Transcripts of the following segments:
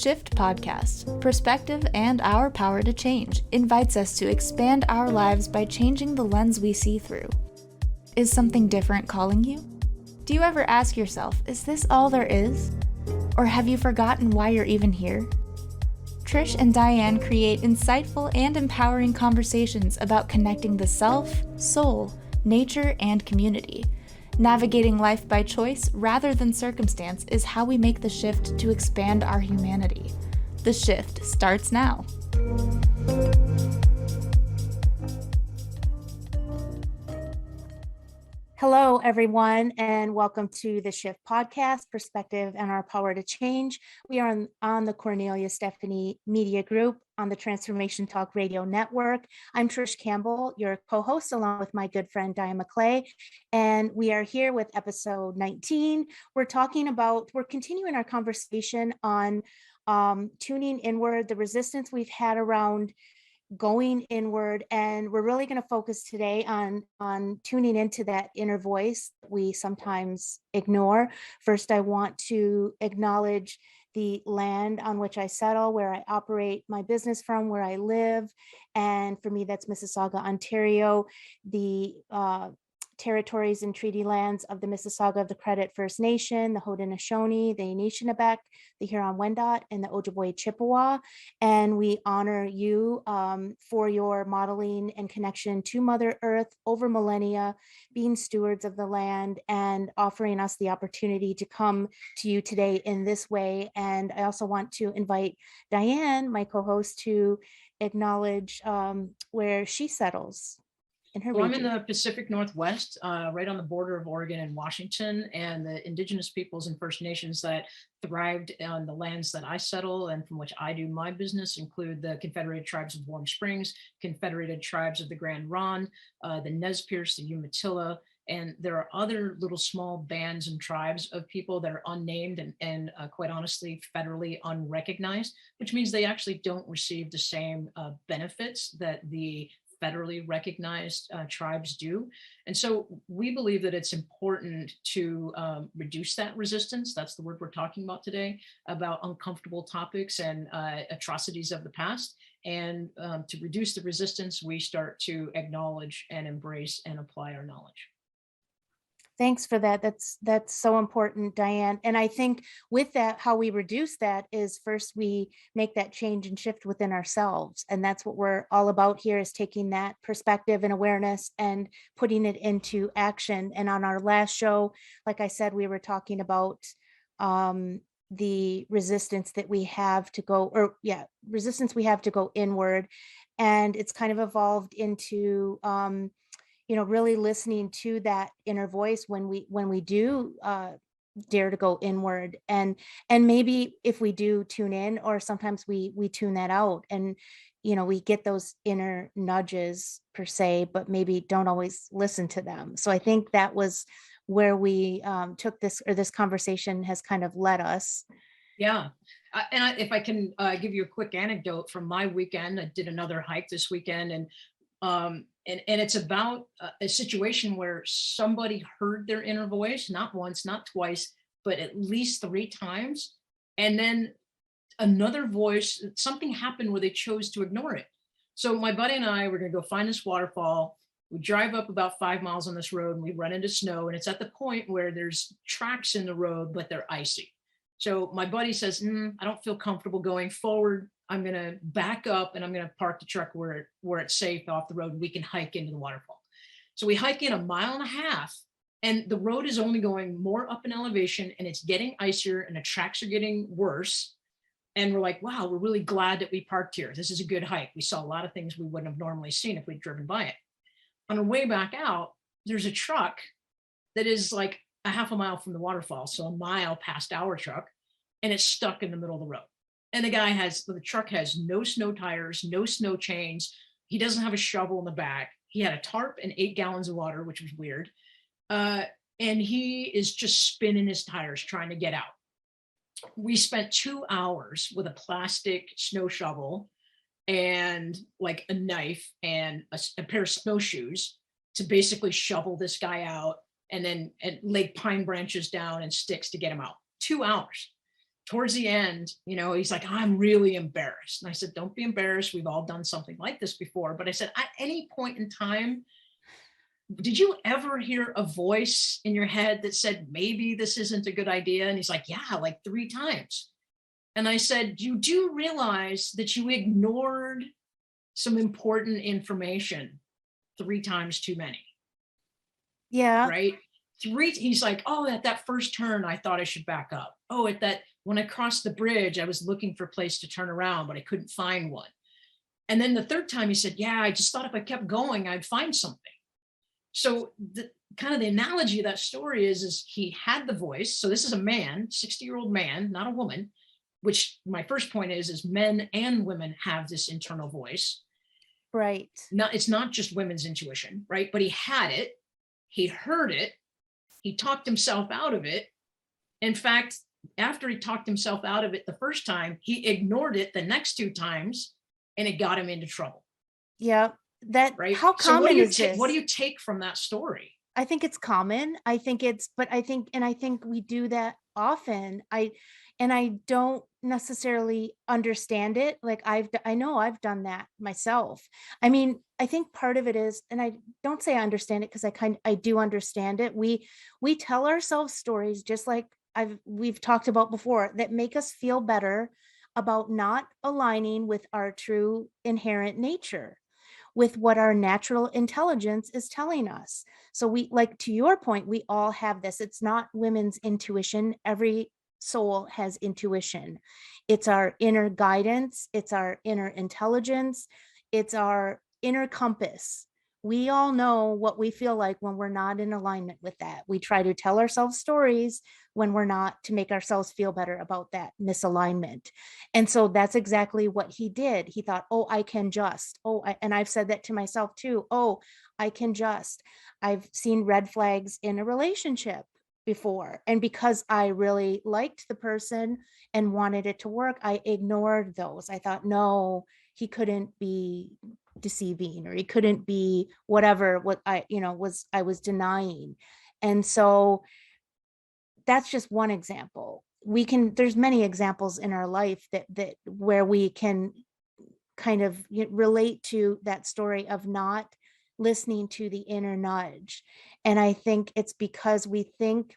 Shift podcast, Perspective and Our Power to Change, invites us to expand our lives by changing the lens we see through. Is something different calling you? Do you ever ask yourself, is this all there is? Or have you forgotten why you're even here? Trish and Diane create insightful and empowering conversations about connecting the self, soul, nature, and community. Navigating life by choice rather than circumstance is how we make the shift to expand our humanity. The shift starts now. Hello, everyone, and welcome to the Shift podcast, Perspective and Our Power to Change. We are on the Cornelia Stephanie Media Group on the Transformation Talk Radio Network. I'm Trish Campbell, your co-host, along with my good friend Diane McClay, and we are here with episode 19. We're continuing our conversation on tuning inward, the resistance we've had around going inward, and we're really going to focus today on tuning into that inner voice that we sometimes ignore. First, I want to acknowledge the land on which I settle, where I operate my business from, where I live, and for me that's Mississauga, Ontario, the territories and treaty lands of the Mississauga of the Credit First Nation, the Haudenosaunee, the Anishinaabe, the Huron-Wendat, and the Ojibwe Chippewa. And we honor you for your modeling and connection to Mother Earth over millennia, being stewards of the land and offering us the opportunity to come to you today in this way. And I also want to invite Diane, my co-host, to acknowledge where she settles. Well, I'm in the Pacific Northwest, right on the border of Oregon and Washington, and the indigenous peoples and First Nations that thrived on the lands that I settle and from which I do my business include the Confederated Tribes of Warm Springs, Confederated Tribes of the Grand Ronde, the Nez Perce, the Umatilla, and there are other little small bands and tribes of people that are unnamed and quite honestly, federally unrecognized, which means they actually don't receive the same benefits that the federally recognized tribes do. And so we believe that it's important to reduce that resistance. That's the word we're talking about today, about uncomfortable topics and atrocities of the past. And to reduce the resistance, we start to acknowledge and embrace and apply our knowledge. Thanks for that. That's so important, Diane. And I think with that, how we reduce that is first we make that change and shift within ourselves. And that's what we're all about here, is taking that perspective and awareness and putting it into action. And on our last show, like I said, we were talking about the resistance that we have to go, resistance we have to go inward. And it's kind of evolved into really listening to that inner voice when we do dare to go inward, and maybe if we do tune in, or sometimes we tune that out, and we get those inner nudges per se, but maybe don't always listen to them. So I think that was where we took this conversation has kind of led us. Yeah. If I can give you a quick anecdote from my weekend, I did another hike this weekend, and it's about a situation where somebody heard their inner voice, not once, not twice, but at least 3 times. And then another voice, something happened where they chose to ignore it. So my buddy and I were going to go find this waterfall. We drive up about 5 miles on this road and we run into snow. And it's at the point where there's tracks in the road, but they're icy. So my buddy says, I don't feel comfortable going forward. I'm going to back up and I'm going to park the truck where it's safe off the road and we can hike into the waterfall. So we hike in 1.5 miles and the road is only going more up in elevation and it's getting icier and the tracks are getting worse. And we're like, wow, we're really glad that we parked here. This is a good hike. We saw a lot of things we wouldn't have normally seen if we'd driven by it. On our way back out, there's a truck that is like 1/2 mile from the waterfall. So 1 mile past our truck, and it's stuck in the middle of the road. And the truck has no snow tires, no snow chains. He doesn't have a shovel in the back. He had a tarp and 8 gallons of water, which was weird. And he is just spinning his tires trying to get out. We spent 2 hours with a plastic snow shovel and like a knife and a pair of snowshoes to basically shovel this guy out and lay pine branches down and sticks to get him out. 2 hours. towards the end, he's like, I'm really embarrassed. And I said, don't be embarrassed. We've all done something like this before. But I said, at any point in time, did you ever hear a voice in your head that said, maybe this isn't a good idea? And he's like, yeah, like 3 times. And I said, you do realize that you ignored some important information 3 times too many. Yeah. Right. He's like, oh, at that first turn, I thought I should back up. Oh, when I crossed the bridge, I was looking for a place to turn around, but I couldn't find one. And then the 3rd time he said, yeah, I just thought if I kept going, I'd find something. So the analogy of that story is he had the voice. So this is a man, 60-year-old man, not a woman, which my first point is men and women have this internal voice. Right. It's not just women's intuition, right? But he had it, he heard it, he talked himself out of it. In fact, after he talked himself out of it the first time, he ignored it the next 2 times, and it got him into trouble. Yeah. Right. How common is this? What do you take from that story? I think it's common. I think we do that often. I don't necessarily understand it. Like I know I've done that myself. I mean, I think part of it is, and I don't say I understand it because I do understand it. We tell ourselves stories, just like we've talked about before, that make us feel better about not aligning with our true inherent nature, with what our natural intelligence is telling us. So we, like to your point, we all have this. It's not women's intuition. Every soul has intuition. It's our inner guidance. It's our inner intelligence. It's our inner compass. We all know what we feel like when we're not in alignment with that. We try to tell ourselves stories when we're not, to make ourselves feel better about that misalignment. And so that's exactly what he did. He thought, oh, I can just, and I've said that to myself too. Oh, I can just. I've seen red flags in a relationship before. And because I really liked the person and wanted it to work, I ignored those. I thought, no, he couldn't be deceiving, or he couldn't be whatever, what I was denying. And so that's just one example. There's many examples in our life that where we can kind of relate to that story of not listening to the inner nudge. And I think it's because we think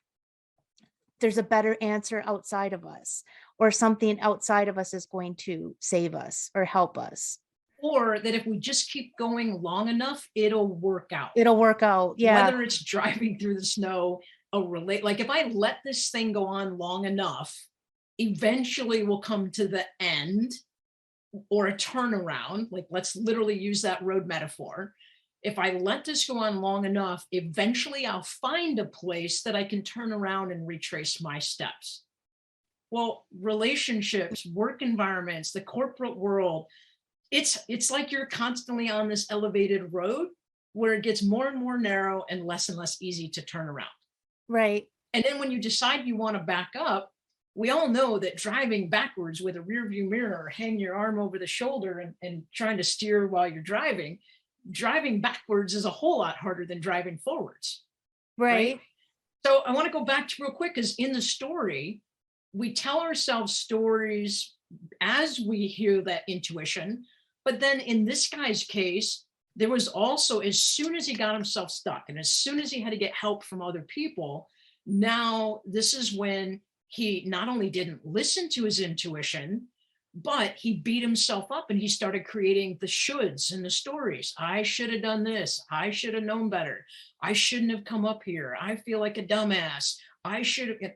there's a better answer outside of us, or something outside of us is going to save us or help us. Or that if we just keep going long enough, it'll work out. Yeah. Whether it's driving through the snow, like if I let this thing go on long enough, eventually we'll come to the end or a turnaround. Like, let's literally use that road metaphor. If I let this go on long enough, eventually I'll find a place that I can turn around and retrace my steps. Well, relationships, work environments, the corporate world, it's like you're constantly on this elevated road where it gets more and more narrow and less easy to turn around. Right. And then when you decide you want to back up, we all know that driving backwards with a rear view mirror, or hang your arm over the shoulder and trying to steer while you're driving backwards is a whole lot harder than driving forwards. Right. So I want to go back to real quick, because in the story, we tell ourselves stories as we hear that intuition. But then in this guy's case, there was also, as soon as he got himself stuck and as soon as he had to get help from other people, now this is when he not only didn't listen to his intuition, but he beat himself up and he started creating the shoulds and the stories. I should have done this. I should have known better. I shouldn't have come up here. I feel like a dumbass. I should have.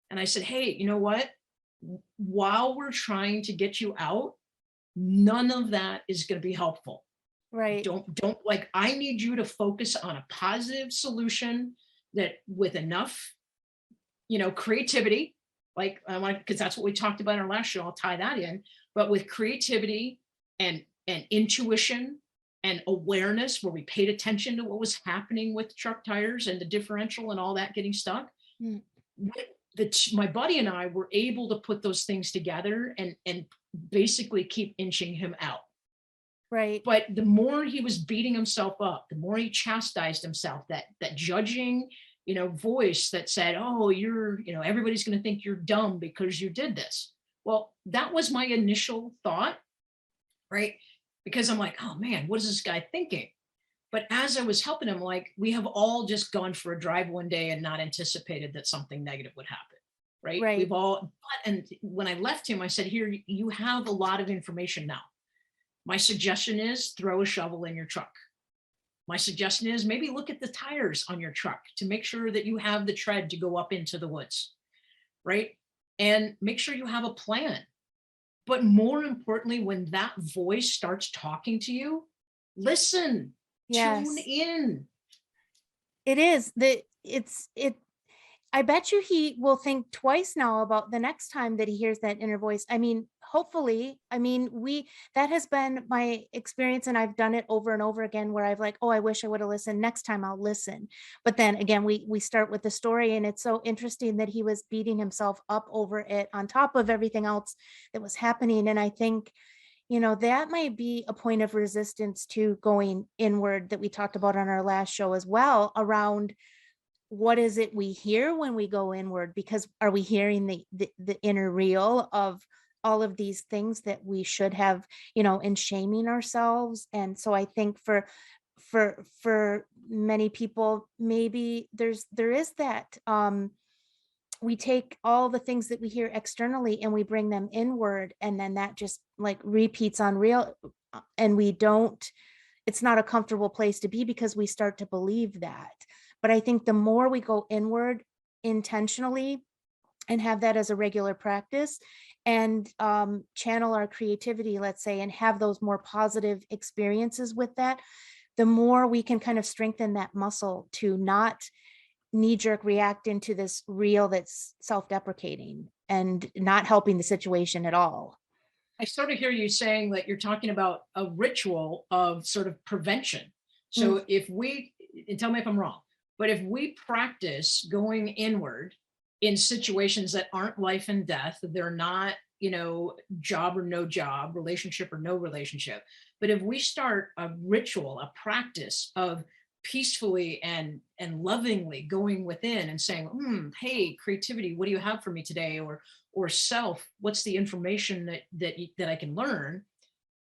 And I said, hey, you know what? While we're trying to get you out, none of that is going to be helpful. Right. Don't like, I need you to focus on a positive solution that with enough, creativity, like I want, because that's what we talked about in our last show. I'll tie that in, but with creativity and intuition and awareness, where we paid attention to what was happening with truck tires and the differential and all that getting stuck. My buddy and I were able to put those things together and basically keep inching him out. Right. But the more he was beating himself up, the more he chastised himself, that judging voice that said, oh, everybody's going to think you're dumb because you did this. Well, that was my initial thought, right? Because I'm like, oh man, what is this guy thinking? But as I was helping him, like, we have all just gone for a drive one day and not anticipated that something negative would happen, right? Right. And when I left him, I said, here, you have a lot of information now. My suggestion is throw a shovel in your truck. My suggestion is maybe look at the tires on your truck to make sure that you have the tread to go up into the woods, right? And make sure you have a plan. But more importantly, when that voice starts talking to you, listen, tune in. It is I bet you he will think twice now about the next time that he hears that inner voice. I mean, hopefully, that has been my experience, and I've done it over and over again where I've like, oh, I wish I would have listened. Next time I'll listen. But then again, we start with the story, and it's so interesting that he was beating himself up over it on top of everything else that was happening. And I think, that might be a point of resistance to going inward that we talked about on our last show as well, around what is it we hear when we go inward? Because are we hearing the inner reel of all of these things that we should have, and shaming ourselves? And so I think for many people, maybe there is that, we take all the things that we hear externally and we bring them inward, and then that just like repeats on real, and it's not a comfortable place to be because we start to believe that. But I think the more we go inward intentionally and have that as a regular practice, and channel our creativity, let's say, and have those more positive experiences with that, the more we can kind of strengthen that muscle to not knee-jerk react into this reel that's self-deprecating and not helping the situation at all. I sort of hear you saying that you're talking about a ritual of sort of prevention. So if we, and tell me if I'm wrong, but if we practice going inward in situations that aren't life and death, they're not, job or no job, relationship or no relationship. But if we start a ritual, a practice of peacefully and lovingly going within and saying, hey, creativity, what do you have for me today? Or self, what's the information that I can learn?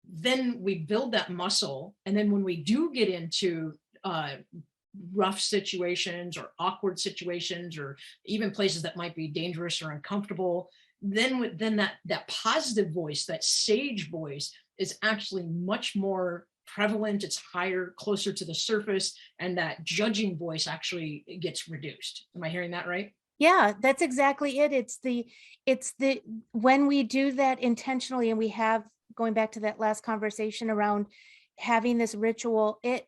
Then we build that muscle. And then when we do get into rough situations or awkward situations, or even places that might be dangerous or uncomfortable, then that positive voice, that sage voice, is actually much more prevalent. It's higher, closer to the surface, and that judging voice actually gets reduced. Am I hearing that right? Yeah, that's exactly it. It's the when we do that intentionally, and we have, going back to that last conversation around having this ritual, it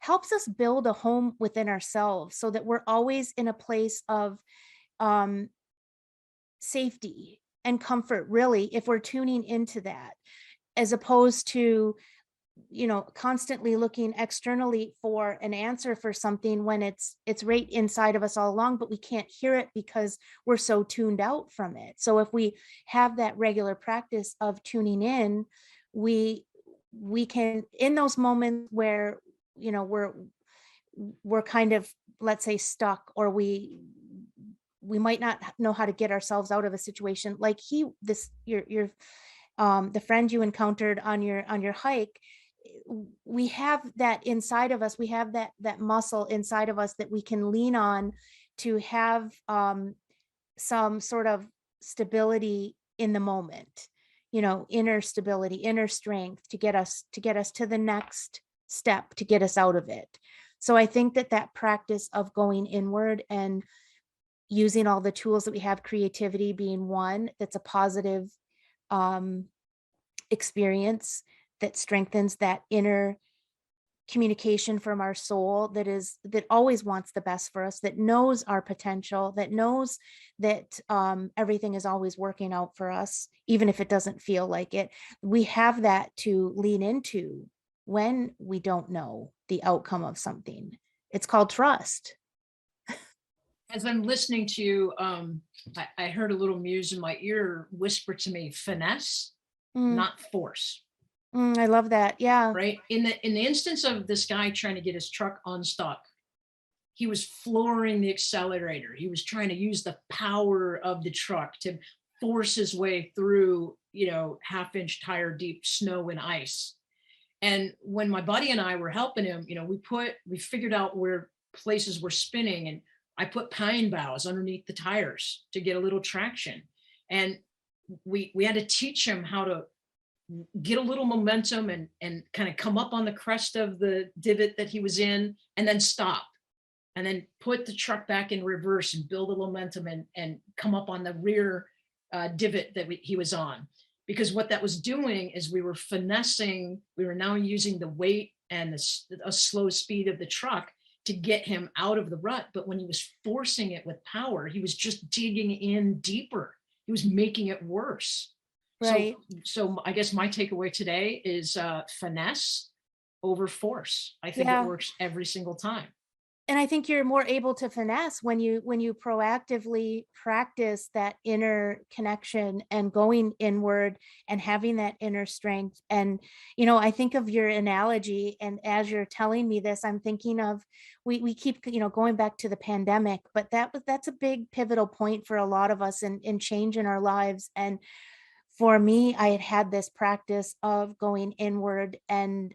helps us build a home within ourselves so that we're always in a place of safety and comfort, really, if we're tuning into that, as opposed to, constantly looking externally for an answer for something when it's right inside of us all along, but we can't hear it because we're so tuned out from it. So if we have that regular practice of tuning in, we can, in those moments where, we're kind of, let's say, stuck, or we might not know how to get ourselves out of a situation, like your the friend you encountered on your hike. We have that inside of us. We have that muscle inside of us that we can lean on to have some sort of stability in the moment, inner stability, inner strength to get us to the next step, to get us out of it. So I think that practice of going inward and using all the tools that we have, creativity being one, that's a positive experience that strengthens that inner communication from our soul, that always wants the best for us, that knows our potential, that knows that everything is always working out for us, even if it doesn't feel like it. We have that to lean into when we don't know the outcome of something. It's called trust. As I'm listening to you, I heard a little muse in my ear whisper to me, finesse, not force. I love that. Yeah. Right. In the instance of this guy trying to get his truck unstuck, he was flooring the accelerator. He was trying to use the power of the truck to force his way through, half-inch tire deep snow and ice. And when my buddy and I were helping him, we figured out where places were spinning, and I put pine boughs underneath the tires to get a little traction. And we had to teach him how to get a little momentum and kind of come up on the crest of the divot that he was in, and then stop, and then put the truck back in reverse and build a momentum and come up on the rear divot that he was on. Because what that was doing is we were now using the weight and a slow speed of the truck to get him out of the rut. But when he was forcing it with power, he was just digging in deeper. He was making it worse. Right. So I guess my takeaway today is finesse over force. I think it works every single time. And I think you're more able to finesse when you proactively practice that inner connection and going inward and having that inner strength. And, I think of your analogy, and as you're telling me this, I'm thinking of, we keep, going back to the pandemic, but that's a big pivotal point for a lot of us in change in our lives. And for me, I had this practice of going inward, and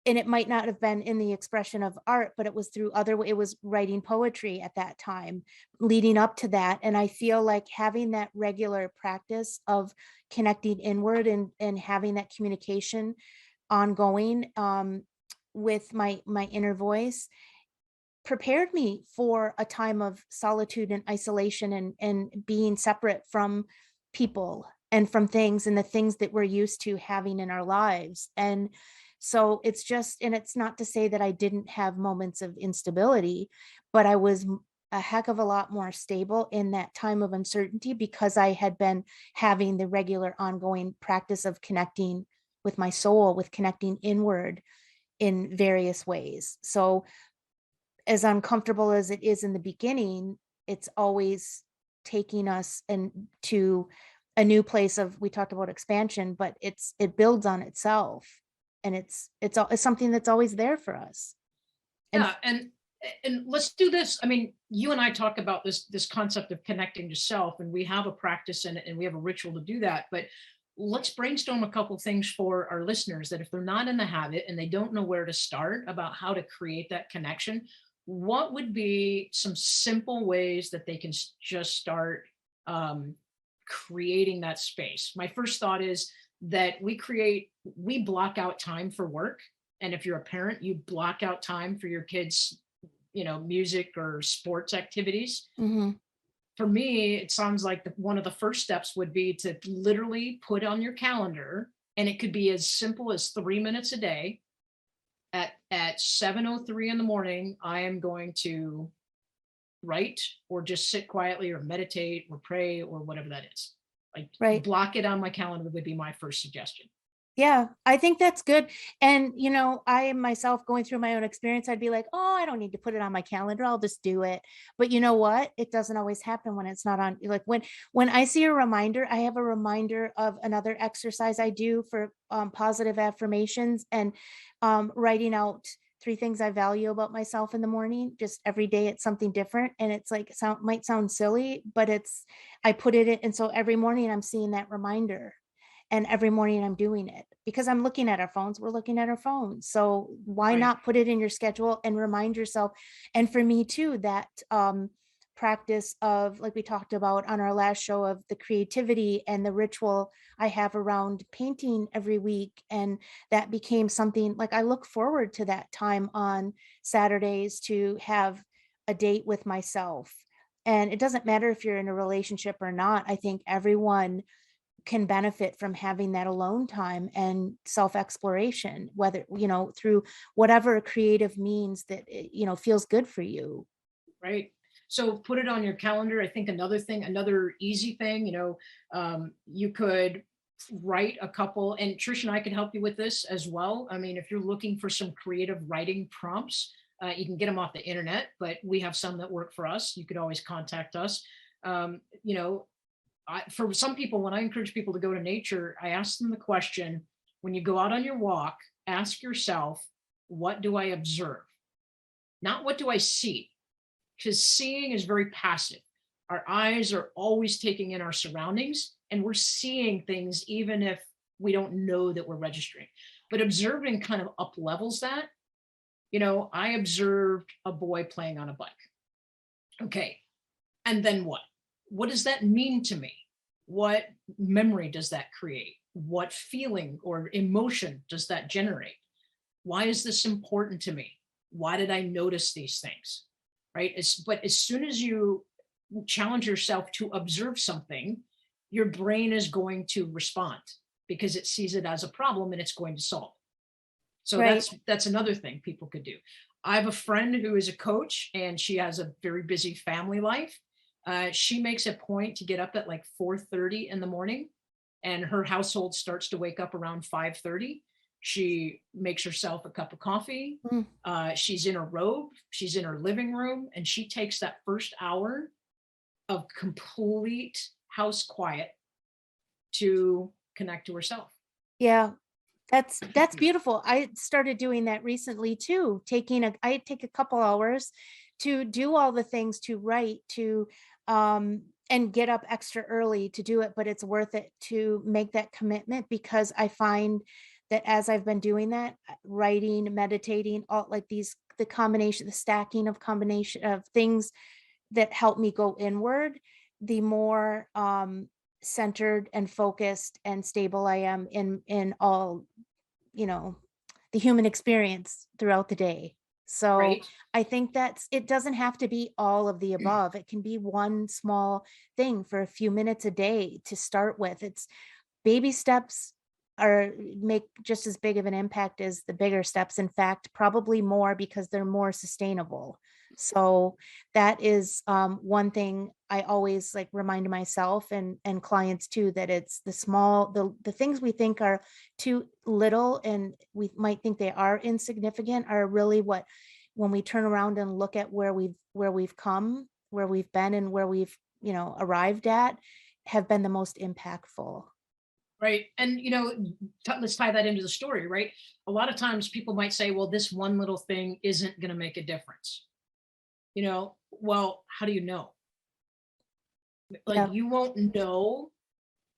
it might not have been in the expression of art, but it was through it was writing poetry at that time, leading up to that. And I feel like having that regular practice of connecting inward and having that communication ongoing with my inner voice prepared me for a time of solitude and isolation and being separate from people and from things and the things that we're used to having in our lives. And so it's not to say that I didn't have moments of instability, but I was a heck of a lot more stable in that time of uncertainty because I had been having the regular ongoing practice of connecting with my soul, with connecting inward in various ways. So as uncomfortable as it is in the beginning, it's always taking us to a new place of, we talked about expansion, but it builds on itself. And it's something that's always there for us. And let's do this. I mean, you and I talk about this concept of connecting to self, and we have a practice and we have a ritual to do that. But let's brainstorm a couple things for our listeners that if they're not in the habit and they don't know where to start about how to create that connection, what would be some simple ways that they can just start creating that space? My first thought is that we block out time for work. And if you're a parent, you block out time for your kids, music or sports activities. Mm-hmm. For me, it sounds like one of the first steps would be to literally put on your calendar, and it could be as simple as 3 minutes a day. At 7:03 in the morning, I am going to write or just sit quietly or meditate or pray or whatever that is. Like, block it on my calendar would be my first suggestion. Yeah, I think that's good. And, I myself going through my own experience, I'd be like, oh, I don't need to put it on my calendar. I'll just do it. But you know what? It doesn't always happen when it's not on. Like when I see a reminder, I have a reminder of another exercise I do for positive affirmations and writing out 3 things I value about myself in the morning. Just every day it's something different. And it's like, might sound silly, but I put it in. And so every morning I'm seeing that reminder. And every morning I'm doing it because I'm looking at our phones. We're looking at our phones. So why not put it in your schedule and remind yourself? And for me too, that practice of, like we talked about on our last show, of the creativity and the ritual I have around painting every week. And that became something like I look forward to that time on Saturdays to have a date with myself. And it doesn't matter if you're in a relationship or not. I think everyone can benefit from having that alone time and self-exploration, whether, through whatever creative means that, feels good for you. Right. So put it on your calendar. I think another easy thing, you could write a couple, and Trish and I can help you with this as well. I mean, if you're looking for some creative writing prompts, you can get them off the internet, but we have some that work for us. You could always contact us. For some people, when I encourage people to go to nature, I ask them the question, when you go out on your walk, ask yourself, what do I observe? not what do I see? Because seeing is very passive. Our eyes are always taking in our surroundings, and we're seeing things even if we don't know that we're registering. But observing kind of up levels that. I observed a boy playing on a bike. Okay. And then what? What does that mean to me? What memory does that create? What feeling or emotion does that generate? Why is this important to me? Why did I notice these things? Right? But as soon as you challenge yourself to observe something, your brain is going to respond because it sees it as a problem and it's going to solve. So Right. that's another thing people could do. I have a friend who is a coach, and she has a very busy family life. She makes a point to get up at like 4:30 in the morning, and her household starts to wake up around 5:30. She makes herself a cup of coffee. She's in her robe. She's in her living room, and she takes that first hour of complete house quiet to connect to herself. Yeah. That's beautiful. I started doing that recently too. I take a couple hours to do all the things, to write, to and get up extra early to do it, but it's worth it to make that commitment, because I find that as I've been doing that, writing, meditating, all like the stacking of combination of things that help me go inward, the more centered and focused and stable I am in all, the human experience throughout the day. So Right. I think it doesn't have to be all of the above. It can be one small thing for a few minutes a day to start with. It's baby steps make just as big of an impact as the bigger steps. In fact, probably more, because they're more sustainable. So that is one thing I always like remind myself and clients too, that it's the things we think are too little and we might think they are insignificant are really what, when we turn around and look at where we've come, where we've been, and where we've arrived at, have been the most impactful. Right. And, let's tie that into the story, right? A lot of times people might say, well, this one little thing isn't going to make a difference. Well, how do you know? Like, Yeah. you won't know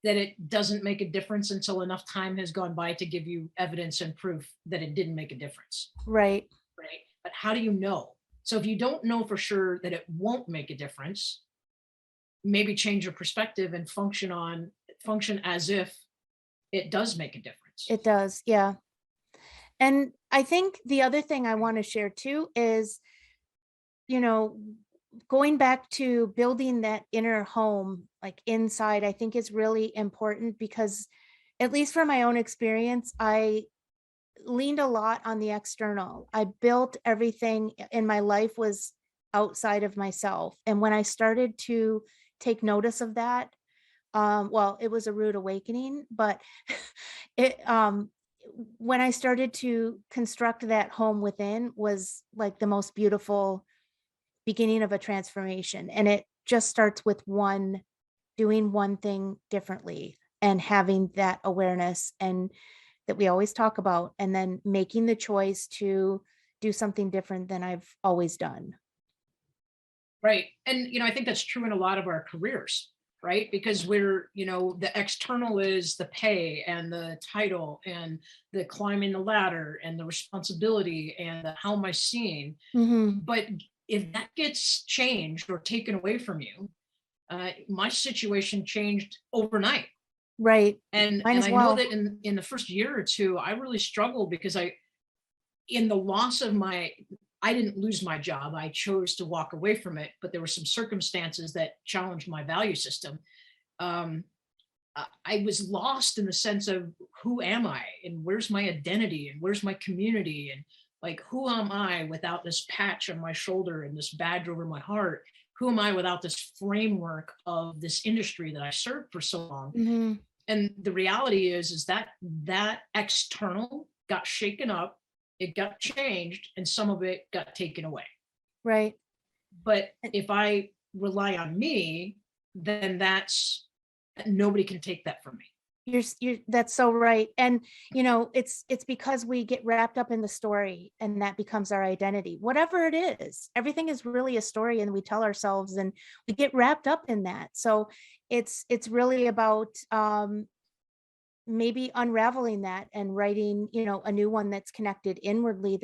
that it doesn't make a difference until enough time has gone by to give you evidence and proof that it didn't make a difference. Right. Right. But how do you know? So if you don't know for sure that it won't make a difference, maybe change your perspective and function as if it does make a difference. It does. Yeah. And I think the other thing I want to share too is, going back to building that inner home, like inside, I think is really important, because at least from my own experience, I leaned a lot on the external. I built everything in my life was outside of myself. And when I started to take notice of that, well, it was a rude awakening, but it, when I started to construct that home within, was like the most beautiful beginning of a transformation. And it just starts with doing one thing differently and having that awareness and that we always talk about, and then making the choice to do something different than I've always done. Right. And, I think that's true in a lot of our careers, right? Because the external is the pay and the title and the climbing the ladder and the responsibility and the how am I seen? Mm-hmm. But if that gets changed or taken away from you, my situation changed overnight. Right. And Mine as I well. know that in the first year or two, I really struggled because in the loss of I didn't lose my job. I chose to walk away from it, but there were some circumstances that challenged my value system. I was lost in the sense of who am I and where's my identity and where's my community and like, who am I without this patch on my shoulder and this badge over my heart? Who am I without this framework of this industry that I served for so long? Mm-hmm. And the reality is that external got shaken up, it got changed, and some of it got taken away. Right. But if I rely on me, then nobody can take that from me. That's so right. And, it's because we get wrapped up in the story and that becomes our identity, whatever it is. Everything is really a story and we tell ourselves and we get wrapped up in that. So it's really about, maybe unraveling that and writing, a new one that's connected inwardly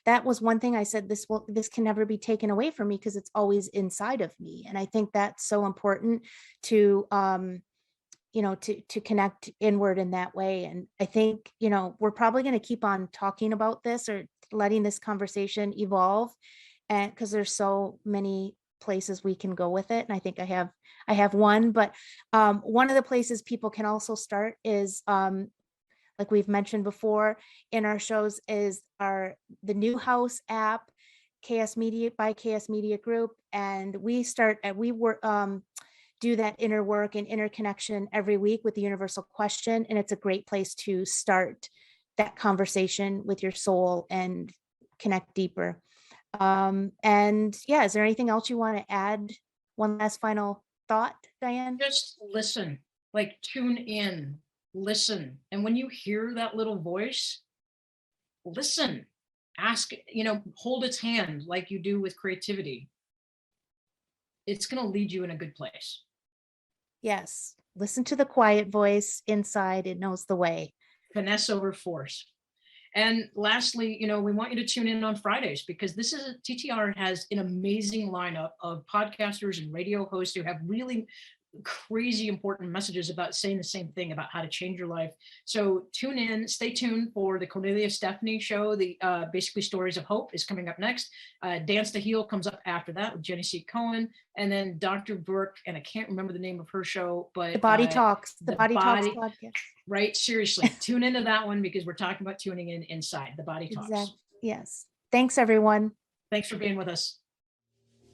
that was one thing I said, this can never be taken away from me because it's always inside of me. And I think that's so important to, to connect inward in that way. And I think, we're probably going to keep on talking about this or letting this conversation evolve, and because there's so many places we can go with it. And I think I have one, but one of the places people can also start is, like we've mentioned before in our shows, is the New House app, KS Media by KS Media Group. And we do that inner work and interconnection every week with the universal question. And it's a great place to start that conversation with your soul and connect deeper. And yeah, is there anything else you want to add? One last final thought, Diane? Just listen, like tune in, listen. And when you hear that little voice, listen, ask, hold its hand like you do with creativity. It's going to lead you in a good place. Yes. Listen to the quiet voice inside. It knows the way. Finesse over force. And lastly, we want you to tune in on Fridays because TTR has an amazing lineup of podcasters and radio hosts who have really crazy important messages about saying the same thing about how to change your life. So tune in, stay tuned for the Cornelia Stephanie show. The basically Stories of Hope is coming up next. Dance to Heal comes up after that with Jenny C. Cohen, and then Dr. Burke, and I can't remember the name of her show, but The Body Talks, the Body Talks podcast. Right, seriously, tune into that one because we're talking about tuning in inside the Body Talks. Exactly. Yes. Thanks, everyone. Thanks for being with us.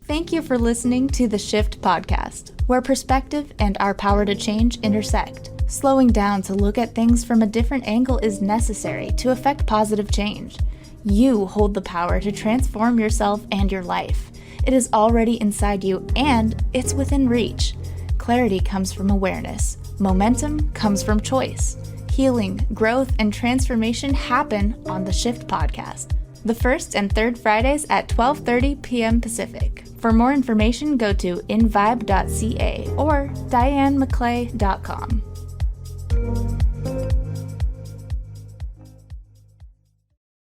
Thank you for listening to the Shift Podcast, where perspective and our power to change intersect. Slowing down to look at things from a different angle is necessary to effect positive change. You hold the power to transform yourself and your life. It is already inside you and it's within reach. Clarity comes from awareness. Momentum comes from choice. Healing, growth, and transformation happen on the Shift Podcast. The first and third Fridays at 12:30 p.m. Pacific. For more information, go to invibe.ca or dianemcclay.com.